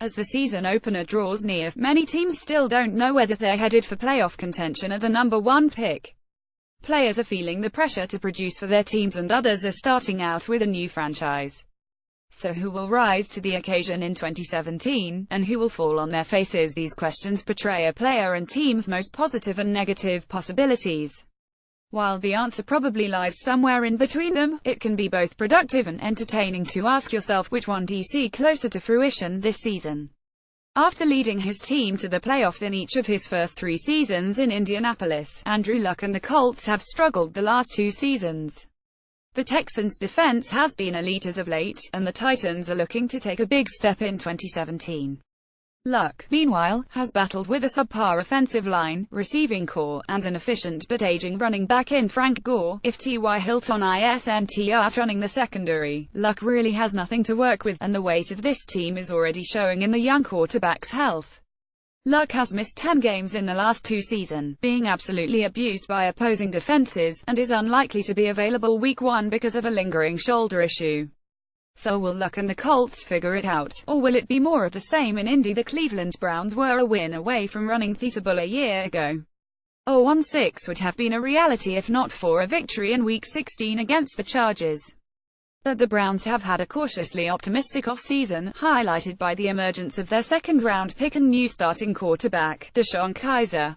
As the season opener draws near, many teams still don't know whether they're headed for playoff contention at the number 1 pick. Players are feeling the pressure to produce for their teams and others are starting out with a new franchise. So who will rise to the occasion in 2017, and who will fall on their faces? These questions portray a player and team's most positive and negative possibilities. While the answer probably lies somewhere in between them, it can be both productive and entertaining to ask yourself which one do you see closer to fruition this season. After leading his team to the playoffs in each of his first 3 seasons in Indianapolis, Andrew Luck and the Colts have struggled the last 2 seasons. The Texans' defense has been elite as of late, and the Titans are looking to take a big step in 2017. Luck, meanwhile, has battled with a subpar offensive line, receiving core, and an efficient but aging running back in Frank Gore. If T.Y. Hilton isn't running the secondary, Luck really has nothing to work with, and the weight of this team is already showing in the young quarterback's health. Luck has missed 10 games in the last 2 seasons, being absolutely abused by opposing defenses, and is unlikely to be available week 1 because of a lingering shoulder issue. So will Luck and the Colts figure it out, or will it be more of the same in Indy? The Cleveland Browns were a win away from running Theta Bull a year ago. 0-6 would have been a reality if not for a victory in Week 16 against the Chargers. But the Browns have had a cautiously optimistic offseason, highlighted by the emergence of their second-round pick and new starting quarterback, DeShone Kizer.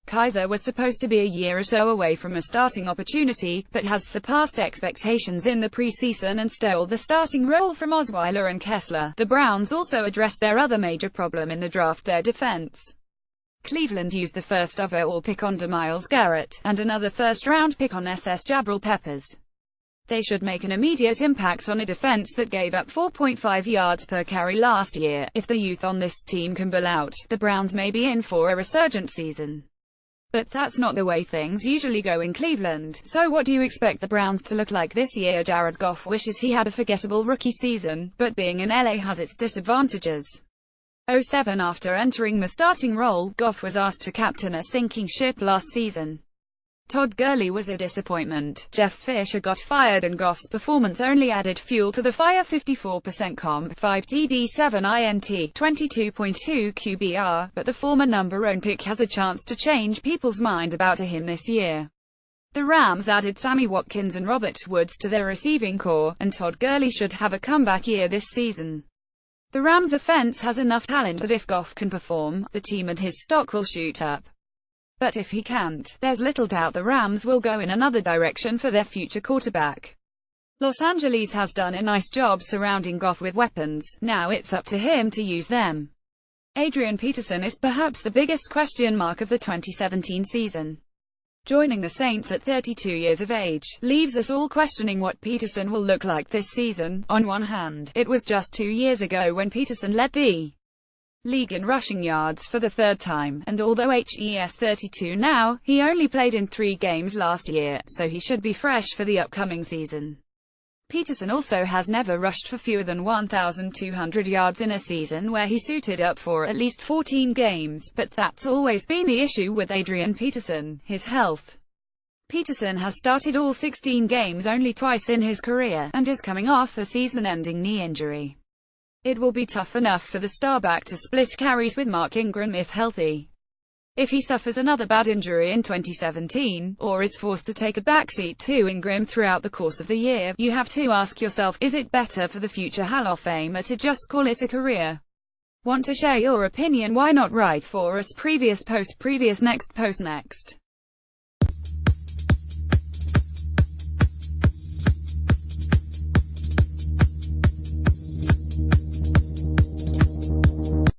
Kizer was supposed to be a year or so away from a starting opportunity, but has surpassed expectations in the preseason and stole the starting role from Osweiler and Kessler. The Browns also addressed their other major problem in the draft: their defense. Cleveland used the first overall pick on Myles Garrett, and another first-round pick on Jabril Peppers. They should make an immediate impact on a defense that gave up 4.5 yards per carry last year. If the youth on this team can ball out, the Browns may be in for a resurgent season. But that's not the way things usually go in Cleveland. So what do you expect the Browns to look like this year? Jared Goff wishes he had a forgettable rookie season, but being in LA has its disadvantages. 07 After entering the starting role, Goff was asked to captain a sinking ship last season. Todd Gurley was a disappointment. Jeff Fisher got fired and Goff's performance only added fuel to the fire. 54% comp, 5 TD, 7 INT, 22.2 QBR, but the former number 1 pick has a chance to change people's mind about him this year. The Rams added Sammy Watkins and Robert Woods to their receiving core, and Todd Gurley should have a comeback year this season. The Rams' offense has enough talent that if Goff can perform, the team and his stock will shoot up. But if he can't, there's little doubt the Rams will go in another direction for their future quarterback. Los Angeles has done a nice job surrounding Goff with weapons, now it's up to him to use them. Adrian Peterson is perhaps the biggest question mark of the 2017 season. Joining the Saints at 32 years of age leaves us all questioning what Peterson will look like this season. On one hand, it was just 2 years ago when Peterson led the league in rushing yards for the 3rd time, and although he's 32 now, he only played in 3 games last year, so he should be fresh for the upcoming season. Peterson also has never rushed for fewer than 1,200 yards in a season where he suited up for at least 14 games, but that's always been the issue with Adrian Peterson: his health. Peterson has started all 16 games only twice in his career, and is coming off a season-ending knee injury. It will be tough enough for the starback to split carries with Mark Ingram if healthy. If he suffers another bad injury in 2017, or is forced to take a backseat to Ingram throughout the course of the year, you have to ask yourself, is it better for the future Hall of Famer to just call it a career? Want to share your opinion? Why not write for us? Previous post, next post, next.